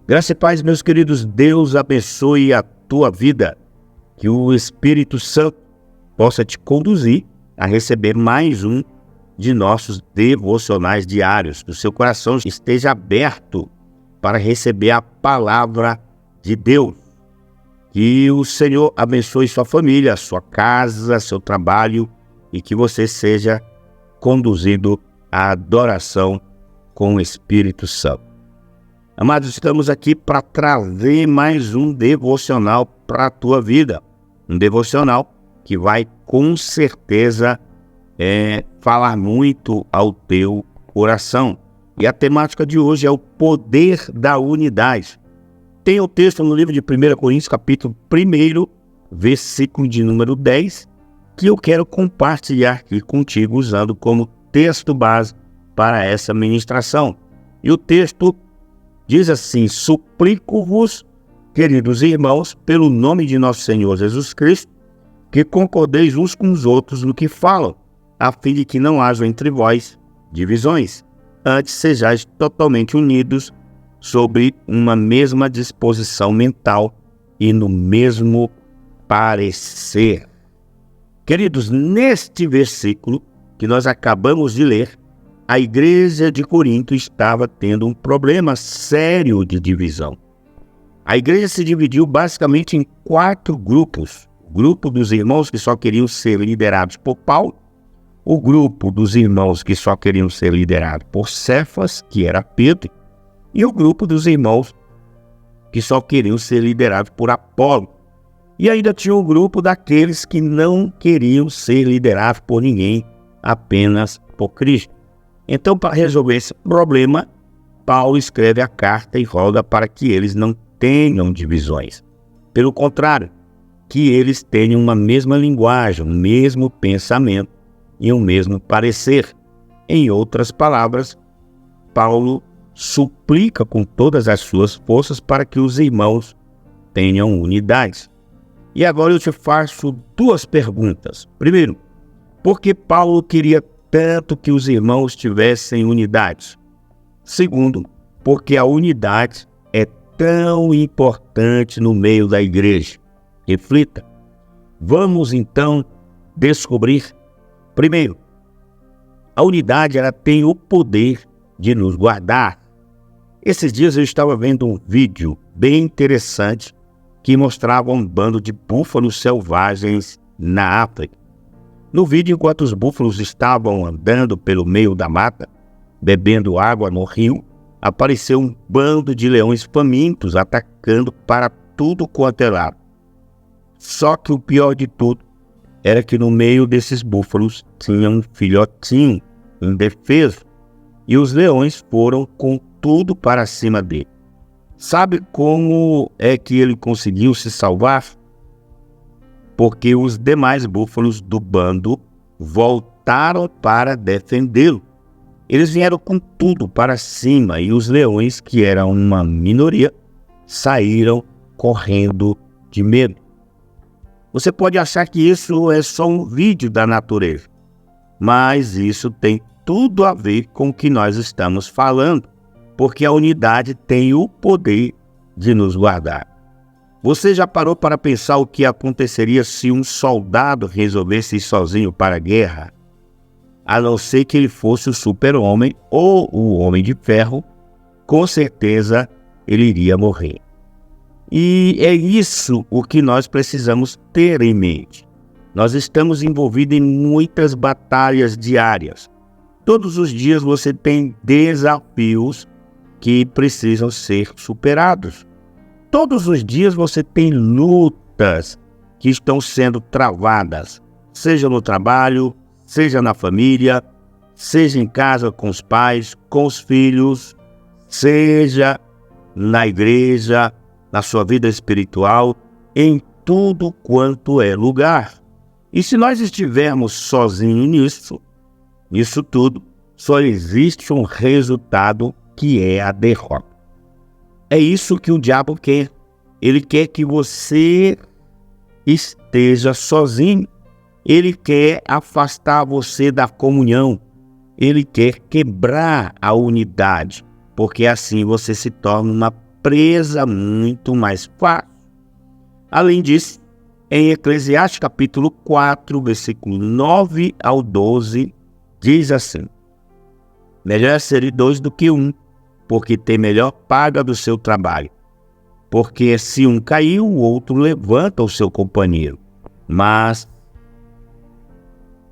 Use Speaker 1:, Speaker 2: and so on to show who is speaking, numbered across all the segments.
Speaker 1: Graça e paz, meus queridos. Deus abençoe a tua vida. Que o Espírito Santo possa te conduzir a receber mais um de nossos devocionais diários. Que o seu coração esteja aberto para receber a palavra de Deus. Que o Senhor abençoe sua família, sua casa, seu trabalho e que você seja conduzido à adoração com o Espírito Santo. Amados, estamos aqui para trazer mais um devocional para a tua vida. Um devocional que vai com certeza falar muito ao teu coração. E a temática de hoje é o poder da unidade. Tem o texto no livro de 1 Coríntios, capítulo 1, versículo de número 10, que eu quero compartilhar aqui contigo usando como texto base para essa ministração. E o texto diz assim: suplico-vos, queridos irmãos, pelo nome de nosso Senhor Jesus Cristo, que concordeis uns com os outros no que falam, a fim de que não haja entre vós divisões. Antes sejais totalmente unidos sobre uma mesma disposição mental e no mesmo parecer. Queridos, neste versículo que nós acabamos de ler, a igreja de Corinto estava tendo um problema sério de divisão. A igreja se dividiu basicamente em 4 grupos. O grupo dos irmãos que só queriam ser liderados por Paulo, o grupo dos irmãos que só queriam ser liderados por Cefas, que era Pedro, e o grupo dos irmãos que só queriam ser liderados por Apolo. E ainda tinha o grupo daqueles que não queriam ser liderados por ninguém, apenas por Cristo. Então, para resolver esse problema, Paulo escreve a carta e roga para que eles não tenham divisões. Pelo contrário, que eles tenham uma mesma linguagem, um mesmo pensamento e um mesmo parecer. Em outras palavras, Paulo suplica com todas as suas forças para que os irmãos tenham unidade. E agora eu te faço 2 perguntas. Primeiro, por que Paulo queria tanto que os irmãos tivessem unidade? Segundo, porque a unidade é tão importante no meio da igreja. Reflita. Vamos então descobrir. Primeiro, a unidade ela tem o poder de nos guardar. Esses dias eu estava vendo um vídeo bem interessante que mostrava um bando de búfalos selvagens na África. No vídeo, enquanto os búfalos estavam andando pelo meio da mata, bebendo água no rio, apareceu um bando de leões famintos atacando para tudo quanto é lado. Só que o pior de tudo era que no meio desses búfalos tinha um filhotinho indefeso e os leões foram com tudo para cima dele. Sabe como é que ele conseguiu se salvar? Porque os demais búfalos do bando voltaram para defendê-lo. Eles vieram com tudo para cima e os leões, que eram uma minoria, saíram correndo de medo. Você pode achar que isso é só um vídeo da natureza, mas isso tem tudo a ver com o que nós estamos falando, porque a unidade tem o poder de nos guardar. Você já parou para pensar o que aconteceria se um soldado resolvesse ir sozinho para a guerra? A não ser que ele fosse o super-homem ou o homem de ferro, com certeza ele iria morrer. E é isso o que nós precisamos ter em mente. Nós estamos envolvidos em muitas batalhas diárias. Todos os dias você tem desafios que precisam ser superados. Todos os dias você tem lutas que estão sendo travadas, seja no trabalho, seja na família, seja em casa com os pais, com os filhos, seja na igreja, na sua vida espiritual, em tudo quanto é lugar. E se nós estivermos sozinhos nisso tudo, só existe um resultado que é a derrota. É isso que o diabo quer. Ele quer que você esteja sozinho. Ele quer afastar você da comunhão. Ele quer quebrar a unidade, porque assim você se torna uma presa muito mais fácil. Além disso, em Eclesiastes capítulo 4, versículo 9 ao 12, diz assim: melhor é ser dois do que um, porque tem melhor paga do seu trabalho. Porque se um cair, o outro levanta o seu companheiro. Mas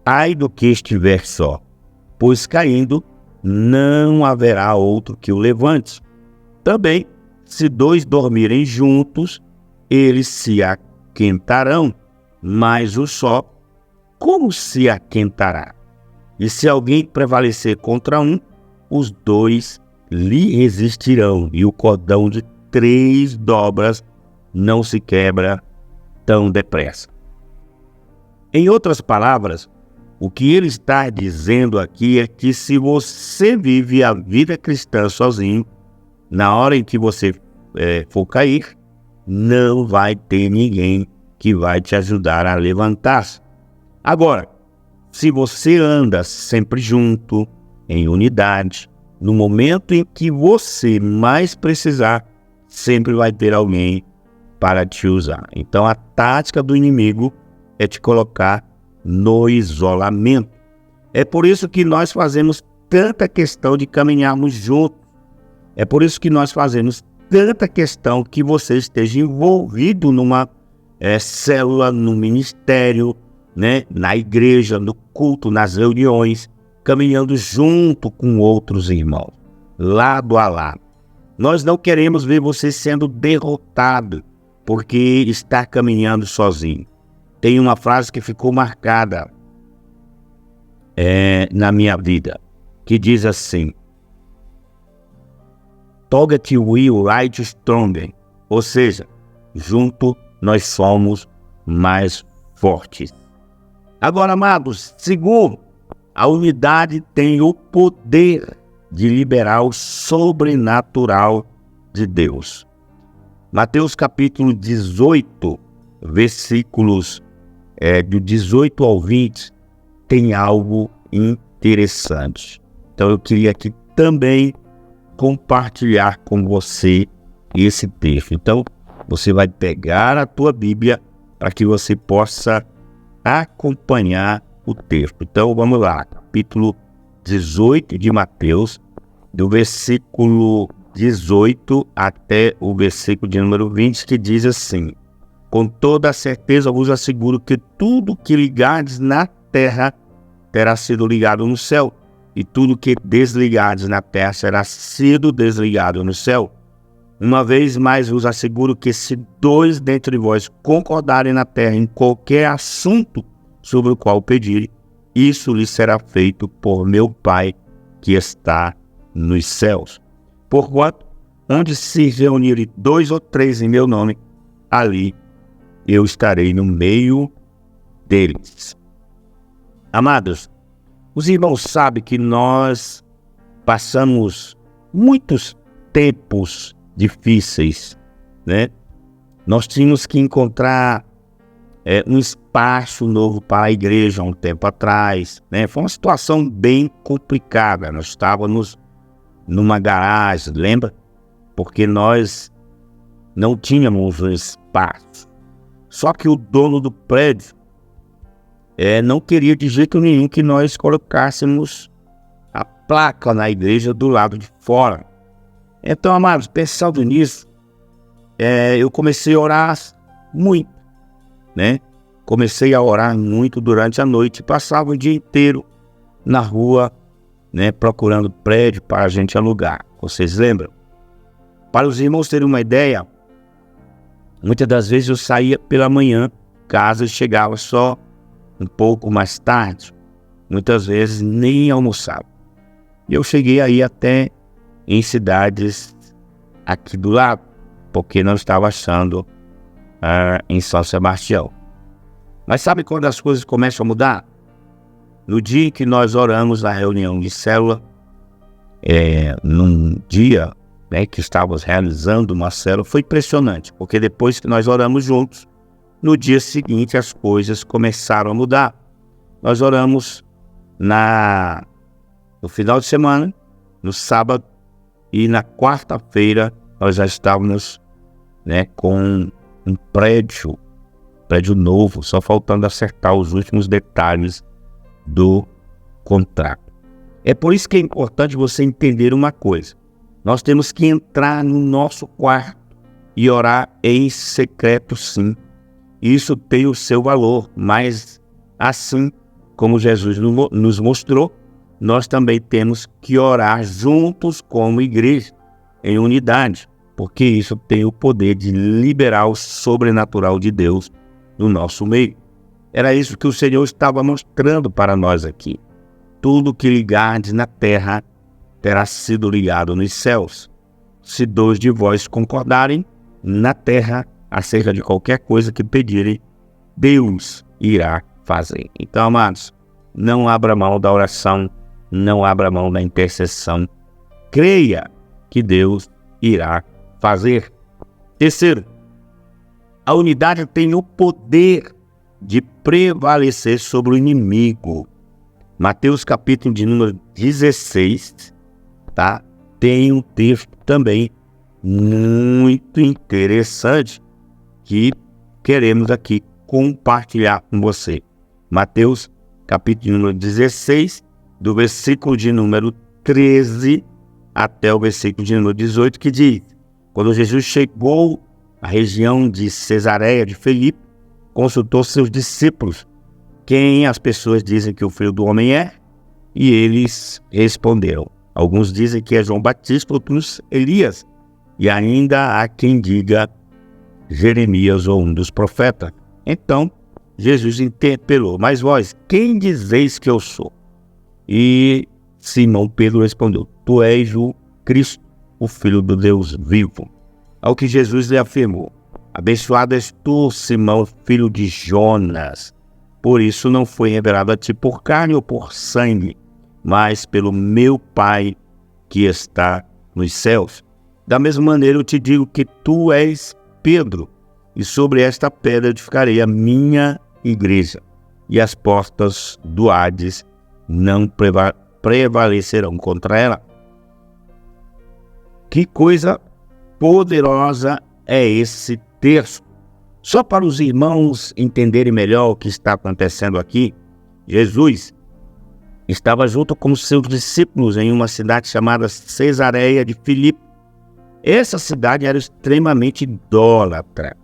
Speaker 1: ai do que estiver só, pois caindo não haverá outro que o levante. Também, se dois dormirem juntos, eles se aquentarão, mas o só, como se aquentará? E se alguém prevalecer contra um, os dois lhe resistirão, e o cordão de 3 dobras não se quebra tão depressa. Em outras palavras, o que ele está dizendo aqui é que se você vive a vida cristã sozinho, na hora em que você for cair, não vai ter ninguém que vai te ajudar a levantar-se. Agora, se você anda sempre junto, em unidade, no momento em que você mais precisar, sempre vai ter alguém para te usar. Então a tática do inimigo é te colocar no isolamento. É por isso que nós fazemos tanta questão de caminharmos juntos. É por isso que nós fazemos tanta questão que você esteja envolvido numa célula, no ministério, né, na igreja, no culto, nas reuniões, caminhando junto com outros irmãos, lado a lado. Nós não queremos ver você sendo derrotado porque está caminhando sozinho. Tem uma frase que ficou marcada na minha vida, que diz assim: Together we rise stronger. Ou seja, junto nós somos mais fortes. Agora, amados, segundo, a unidade tem o poder de liberar o sobrenatural de Deus. Mateus capítulo 18, versículos do 18 ao 20, tem algo interessante. Então eu queria aqui também compartilhar com você esse texto. Então você vai pegar a tua Bíblia para que você possa acompanhar o texto. Então vamos lá, capítulo 18 de Mateus, do versículo 18 até o versículo de número 20, que diz assim: com toda a certeza vos asseguro que tudo que ligardes na terra terá sido ligado no céu, e tudo que desligardes na terra será sido desligado no céu. Uma vez mais vos asseguro que se 2 dentre vós concordarem na terra em qualquer assunto sobre o qual pedirem, isso lhe será feito por meu Pai que está nos céus. Porquanto, onde se reunirem 2 ou 3 em meu nome, ali eu estarei no meio deles. Amados, os irmãos sabem que nós passamos muitos tempos difíceis, né? Nós tínhamos que encontrar um espaço novo para a igreja há um tempo atrás, né? Foi uma situação bem complicada. Nós estávamos numa garagem, lembra? Porque nós não tínhamos um espaço. Só que o dono do prédio não queria de jeito nenhum que nós colocássemos a placa na igreja do lado de fora. Então, amados, pensando nisso, eu comecei a orar muito, né? Comecei a orar muito durante a noite. Passava o dia inteiro na rua, né, procurando prédio para a gente alugar. Vocês lembram? Para os irmãos terem uma ideia, muitas das vezes eu saía pela manhã, casa, e chegava só um pouco mais tarde. Muitas vezes nem almoçava. E eu cheguei aí até em cidades aqui do lado, porque não estava achando em São Sebastião. Mas sabe quando as coisas começam a mudar? No dia em que nós oramos na reunião de célula, num dia, né, que estávamos realizando uma célula, foi impressionante, porque depois que nós oramos juntos, no dia seguinte as coisas começaram a mudar. Nós oramos no final de semana, no sábado, e na quarta-feira nós já estávamos, com um prédio novo, só faltando acertar os últimos detalhes do contrato. É por isso que é importante você entender uma coisa. Nós temos que entrar no nosso quarto e orar em secreto, sim. Isso tem o seu valor, mas assim como Jesus nos mostrou, nós também temos que orar juntos como igreja, em unidade, porque isso tem o poder de liberar o sobrenatural de Deus no nosso meio. Era isso que o Senhor estava mostrando para nós aqui. Tudo que ligardes na terra terá sido ligado nos céus. Se dois de vós concordarem na terra acerca de qualquer coisa que pedirem, Deus irá fazer. Então, amados, não abra mão da oração, não abra mão da intercessão. Creia que Deus irá fazer. Terceiro, a unidade tem o poder de prevalecer sobre o inimigo. Mateus capítulo de número 16, tem um texto também muito interessante que queremos aqui compartilhar com você. Mateus capítulo de número 16, do versículo de número 13 até o versículo de número 18, que diz: quando Jesus chegou à região de Cesareia de Filipe, consultou seus discípulos: quem as pessoas dizem que o Filho do Homem é? E eles responderam: alguns dizem que é João Batista, outros Elias, e ainda há quem diga Jeremias ou um dos profetas. Então Jesus interpelou: mas vós, quem dizeis que eu sou? E Simão Pedro respondeu: tu és o Cristo, o Filho do Deus vivo. Ao que Jesus lhe afirmou: abençoado és tu, Simão, filho de Jonas. Por isso não foi revelado a ti por carne ou por sangue, mas pelo meu Pai que está nos céus. Da mesma maneira eu te digo que tu és Pedro, e sobre esta pedra edificarei a minha igreja, e as portas do Hades não prevalecerão contra ela. Que coisa poderosa é esse texto! Só para os irmãos entenderem melhor o que está acontecendo aqui, Jesus estava junto com os seus discípulos em uma cidade chamada Cesareia de Filipe. Essa cidade era extremamente idólatra.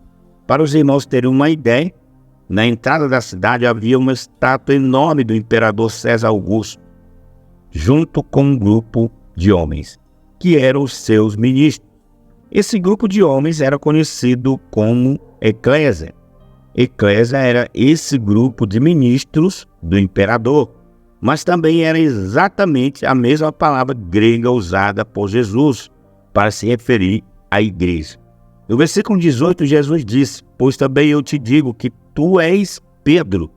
Speaker 1: Para os irmãos terem uma ideia, na entrada da cidade havia uma estátua enorme do imperador César Augusto, junto com um grupo de homens, que eram os seus ministros. Esse grupo de homens era conhecido como Eclésia. Eclésia era esse grupo de ministros do imperador, mas também era exatamente a mesma palavra grega usada por Jesus para se referir à igreja. No versículo 18, Jesus disse: pois também eu te digo que tu és Pedro,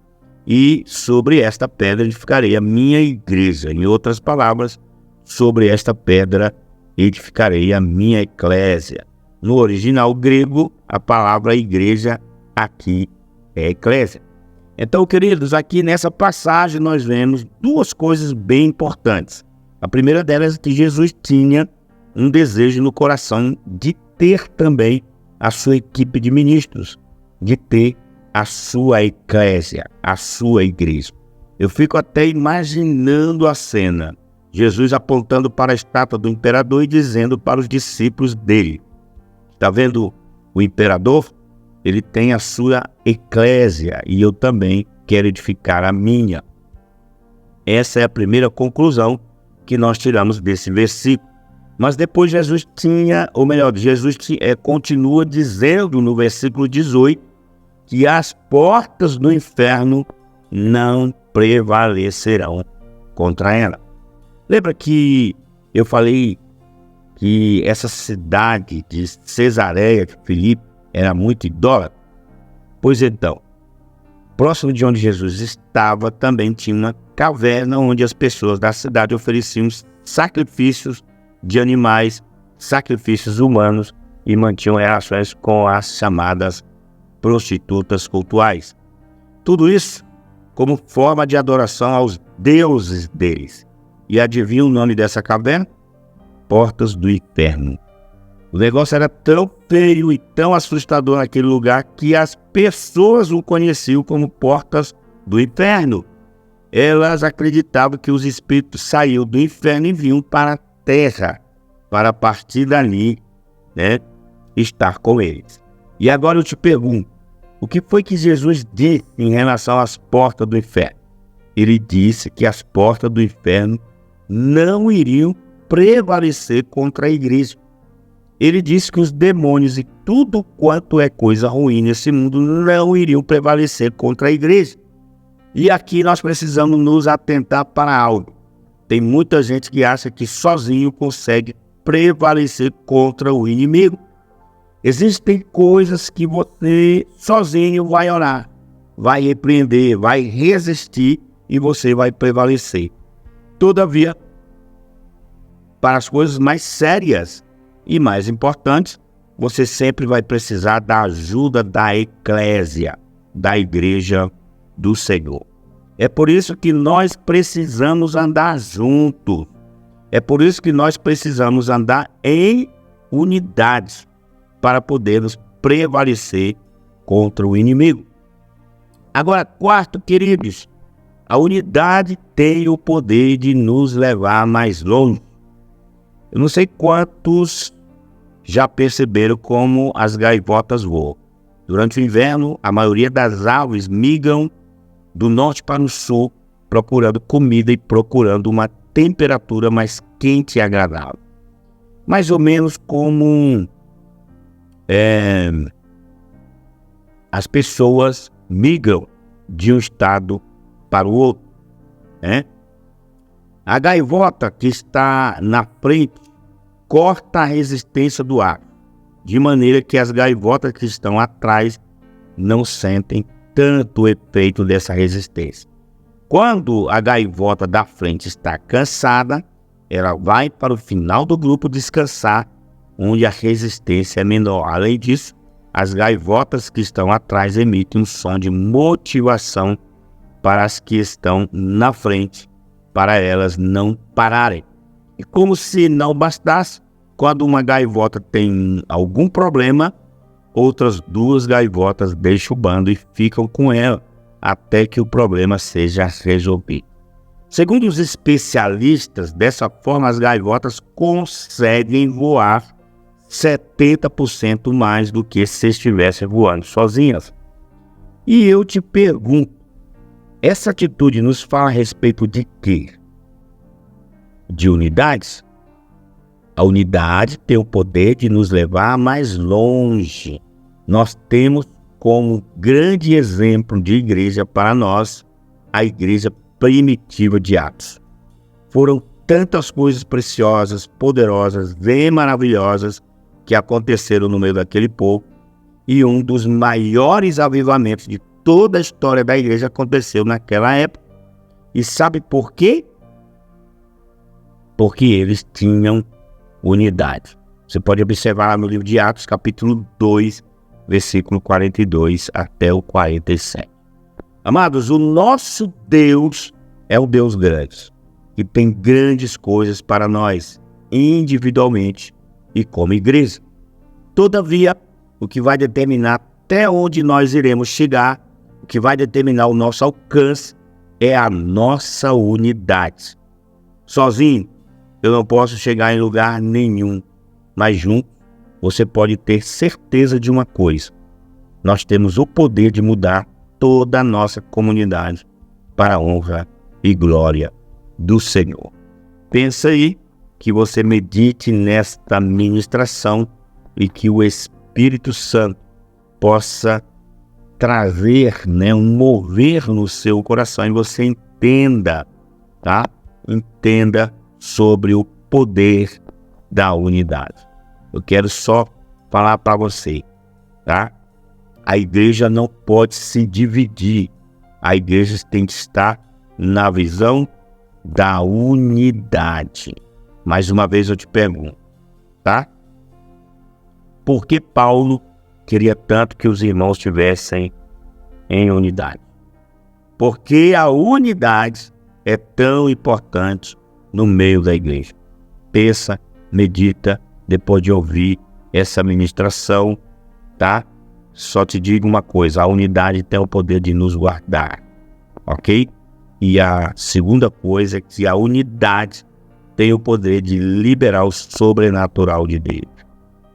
Speaker 1: e sobre esta pedra edificarei a minha igreja. Em outras palavras, sobre esta pedra edificarei a minha eclésia. No original grego, a palavra igreja aqui é eclésia. Então, queridos, aqui nessa passagem nós vemos duas coisas bem importantes. A primeira delas é que Jesus tinha um desejo no coração de ter também a sua equipe de ministros, de ter a sua eclésia, a sua igreja. Eu fico até imaginando a cena. Jesus apontando para a estátua do imperador e dizendo para os discípulos dele: está vendo o imperador? Ele tem a sua eclésia e eu também quero edificar a minha. Essa é a primeira conclusão que nós tiramos desse versículo. Mas depois Jesus continua dizendo no versículo 18 que as portas do inferno não prevalecerão contra ela. Lembra que eu falei que essa cidade de Cesareia de Filipe era muito idólatra? Pois então, próximo de onde Jesus estava também tinha uma caverna onde as pessoas da cidade ofereciam sacrifícios de animais, sacrifícios humanos e mantinham relações com as chamadas prostitutas cultuais. Tudo isso como forma de adoração aos deuses deles. E adivinha o nome dessa caverna? Portas do Inferno. O negócio era tão feio e tão assustador naquele lugar que as pessoas o conheciam como portas do inferno. Elas acreditavam que os espíritos saíam do inferno e vinham para a terra, para a partir dali, estar com eles. E agora eu te pergunto, o que foi que Jesus disse em relação às portas do inferno? Ele disse que as portas do inferno não iriam prevalecer contra a igreja. Ele disse que os demônios e tudo quanto é coisa ruim nesse mundo não iriam prevalecer contra a igreja. E aqui nós precisamos nos atentar para algo. Tem muita gente que acha que sozinho consegue prevalecer contra o inimigo. Existem coisas que você sozinho vai orar, vai repreender, vai resistir e você vai prevalecer. Todavia, para as coisas mais sérias e mais importantes, você sempre vai precisar da ajuda da eclésia, da igreja do Senhor. É por isso que nós precisamos andar juntos. É por isso que nós precisamos andar em unidade para podermos prevalecer contra o inimigo. Agora, quarto, queridos, a unidade tem o poder de nos levar mais longe. Eu não sei quantos já perceberam como as gaivotas voam. Durante o inverno, a maioria das aves migram do norte para o sul, procurando comida e procurando uma temperatura mais quente e agradável. Mais ou menos como as pessoas migram de um estado para o outro. A gaivota que está na frente corta a resistência do ar, de maneira que as gaivotas que estão atrás não sentem tanto o efeito dessa resistência. Quando a gaivota da frente está cansada, ela vai para o final do grupo descansar, onde a resistência é menor. Além disso, as gaivotas que estão atrás emitem um som de motivação para as que estão na frente, para elas não pararem. E como se não bastasse, quando uma gaivota tem algum problema, outras duas gaivotas deixam o bando e ficam com ela até que o problema seja resolvido. Segundo os especialistas, dessa forma as gaivotas conseguem voar 70% mais do que se estivessem voando sozinhas. E eu te pergunto, essa atitude nos fala a respeito de quê? De unidades? A unidade tem o poder de nos levar mais longe. Nós temos como grande exemplo de igreja para nós a igreja primitiva de Atos. Foram tantas coisas preciosas, poderosas e maravilhosas que aconteceram no meio daquele povo, e um dos maiores avivamentos de toda a história da igreja aconteceu naquela época. E sabe por quê? Porque eles tinham unidade. Você pode observar lá no livro de Atos, capítulo 2, versículo 42 até o 47. Amados, o nosso Deus é um Deus grande, que tem grandes coisas para nós, individualmente e como igreja. Todavia, o que vai determinar até onde nós iremos chegar, o que vai determinar o nosso alcance, é a nossa unidade. Sozinho, eu não posso chegar em lugar nenhum, mas junto, você pode ter certeza de uma coisa: nós temos o poder de mudar toda a nossa comunidade para a honra e glória do Senhor. Pensa aí, que você medite nesta ministração e que o Espírito Santo possa trazer, um mover no seu coração e você entenda, tá? Entenda sobre o poder da unidade. Eu quero só falar para você, tá? A igreja não pode se dividir. A igreja tem que estar na visão da unidade. Mais uma vez eu te pergunto, tá? Por que Paulo queria tanto que os irmãos estivessem em unidade? Porque a unidade é tão importante no meio da igreja. Pensa, medita, depois de ouvir essa ministração, tá? Só te digo uma coisa, a unidade tem o poder de nos guardar, ok? E a segunda coisa é que a unidade tem o poder de liberar o sobrenatural de Deus.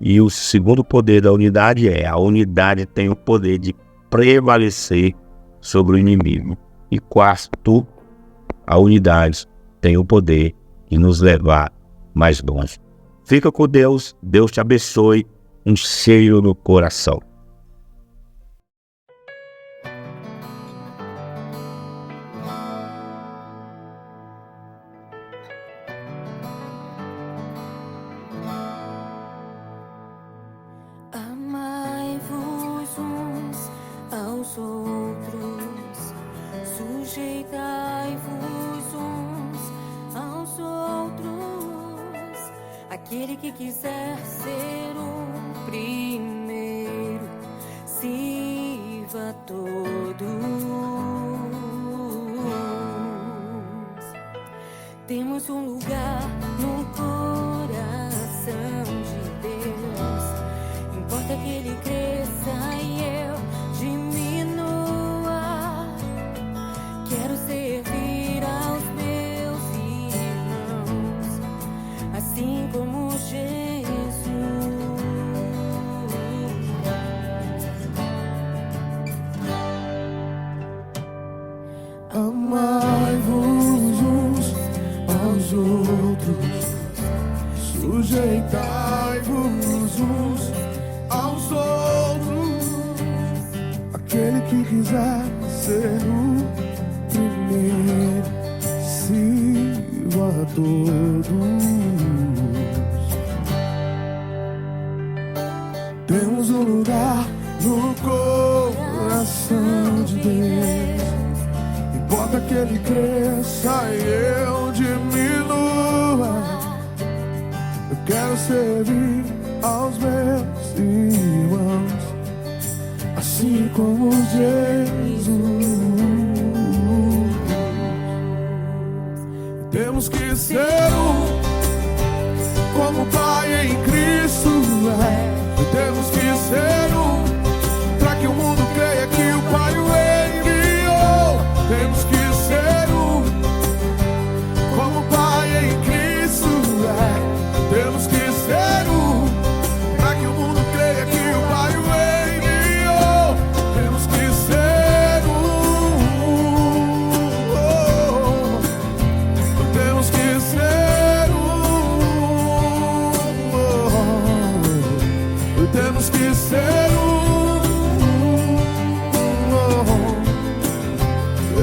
Speaker 1: E o segundo poder da unidade é: a unidade tem o poder de prevalecer sobre o inimigo. E quarto, a unidade tem o poder de nos levar mais longe. Fica com Deus, Deus te abençoe, um cheiro no coração.
Speaker 2: Amai-vos uns aos outros, sujeitai-vos uns aos outros. Aquele que quiser ser o primeiro, sirva a todos. Temos um lugar no coração de Deus. Importa que Ele cresça e eu diminua. Quero servir aos meus irmãos, assim como Jesus.
Speaker 3: Amai-vos uns aos outros, sujeitai-vos uns aos outros. Aquele que quiser ser o primeiro, sirva a todos. Temos um lugar no coração de Deus. Importa que Ele cresça e eu diminua. Eu quero servir aos meus irmãos, assim como Jesus. Temos que ser como o Pai em Cristo é. Temos que ser para que o mundo creia que o Pai o enviou. Temos que ser como o Pai em Cristo é. Temos que ser para que o mundo creia que o Pai o enviou. Temos que ser temos que ser temos que ser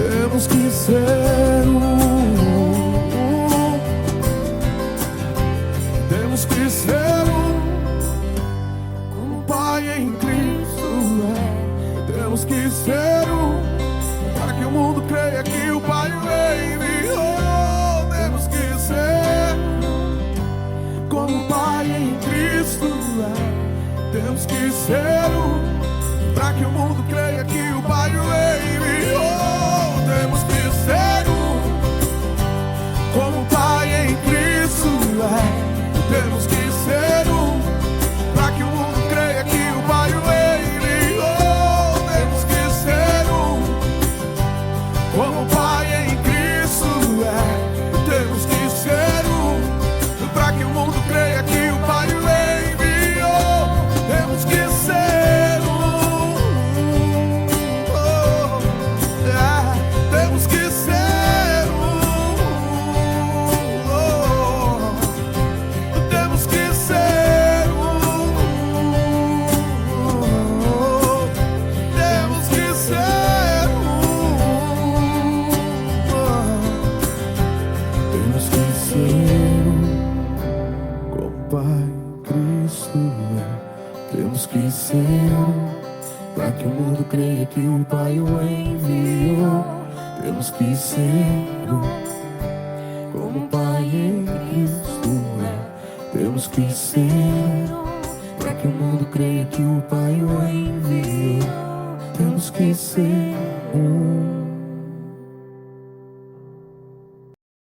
Speaker 3: temos que ser temos que ser como o Pai em Cristo é. Temos que ser para que o mundo creia que o Pai o enviou. Temos que ser como o Pai em Cristo é. Temos que ser para que o mundo creia que o Pai o enviou. Temos que ser como o Pai em Cristo é. Temos que ser para que o mundo creia que o Pai o enviou. Temos que ser como o Pai em Cristo é. Temos que ser para que o mundo creia que o Pai o enviou. Temos que ser temos que ser temos que ser temos que ser temos que ser como o Pai Cristo é. Temos que ser para que o mundo creia que o Pai o enviou. Temos que ser como o Pai em Cristo é. Temos que ser para que o mundo creia que o Pai o enviou. Temos que ser